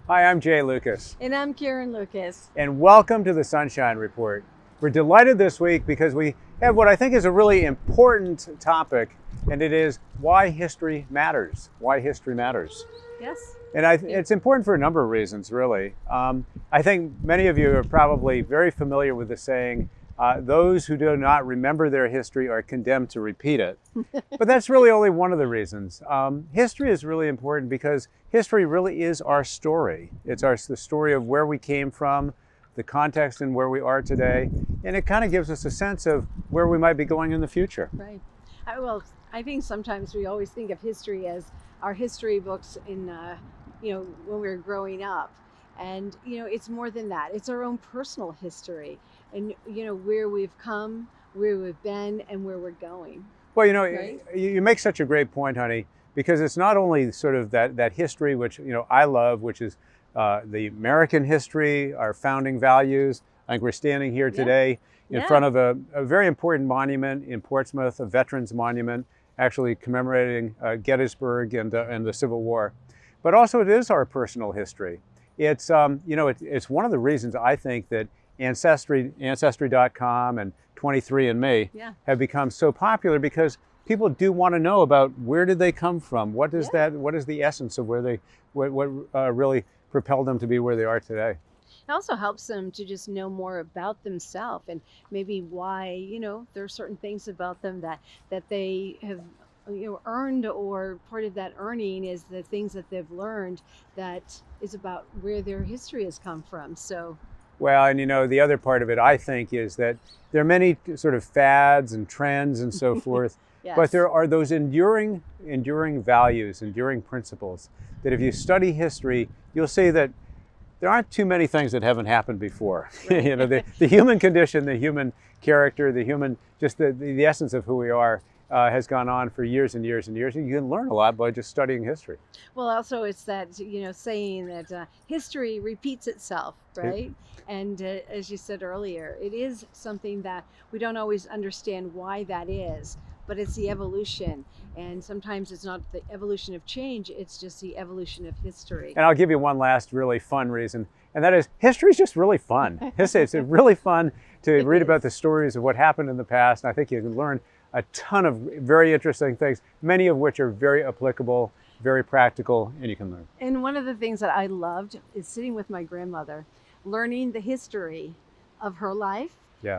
Hi, I'm Jay Lucas, And I'm Karen Lucas. and welcome to the Sunshine Report. We're delighted this week because we have what I think is a really important topic, and it is why history matters. Why history matters. Yes. And it's important for a number of reasons, really. I think many of you are probably very familiar with the saying, those who do not remember their history are condemned to repeat it. But that's really only one of the reasons. History is really important because history really is our story. It's the story of where we came from, the context and where we are today, and it kind of gives us a sense of where we might be going in the future. Right. I think sometimes we always think of history as our history books in, when we were growing up. And, it's more than that. It's our own personal history and, where we've come, where we've been, and where we're going. Well, Right? you make such a great point, honey, because it's not only sort of that history, which, I love, which is the American history, our founding values. I think we're standing here today in front of a very important monument in Portsmouth, a veterans monument, actually commemorating Gettysburg and the Civil War. But also it is our personal history. It's it's one of the reasons I think that Ancestry.com and 23andMe have become so popular, because people do want to know about where did they come from, what is the essence of what really propelled them to be where they are today. It also helps them to just know more about themselves and maybe why, there are certain things about them that they have earned, or part of that earning is the things that they've learned that is about where their history has come from. So well, and the other part of it, I think, is that there are many sort of fads and trends and so forth, but there are those enduring values, enduring principles that if you study history, you'll see that there aren't too many things that haven't happened before. Right. The human condition, the human character, just the essence of who we are has gone on for years and years and years. And you can learn a lot by just studying history. Well, also it's that, saying that history repeats itself, right? And as you said earlier, it is something that we don't always understand why that is, but it's the evolution. And sometimes it's not the evolution of change, it's just the evolution of history. And I'll give you one last really fun reason, and that is history is just really fun. It's really fun to read about the stories of what happened in the past. And I think you can learn a ton of very interesting things, many of which are very applicable, very practical, and you can learn. And one of the things that I loved is sitting with my grandmother, learning the history of her life,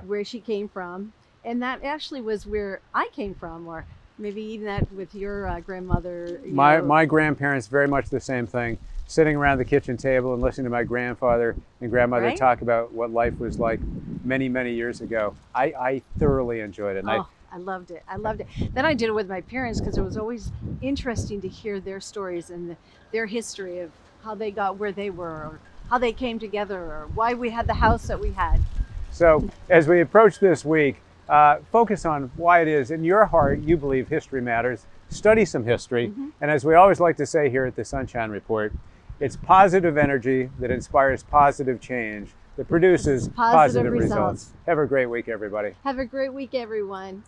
where she came from. And that actually was where I came from, or maybe even that with your grandmother. My grandparents, very much the same thing, sitting around the kitchen table and listening to my grandfather and grandmother talk about what life was like many, many years ago. I thoroughly enjoyed it. And I loved it. Then I did it with my parents because it was always interesting to hear their stories and their history of how they got where they were, or how they came together, or why we had the house that we had. So as we approach this week, focus on why it is in your heart you believe history matters. Study some history. And as we always like to say here at the Sunshine Report, it's positive energy that inspires positive change, that produces positive results. Have a great week, everybody. Have a great week, everyone.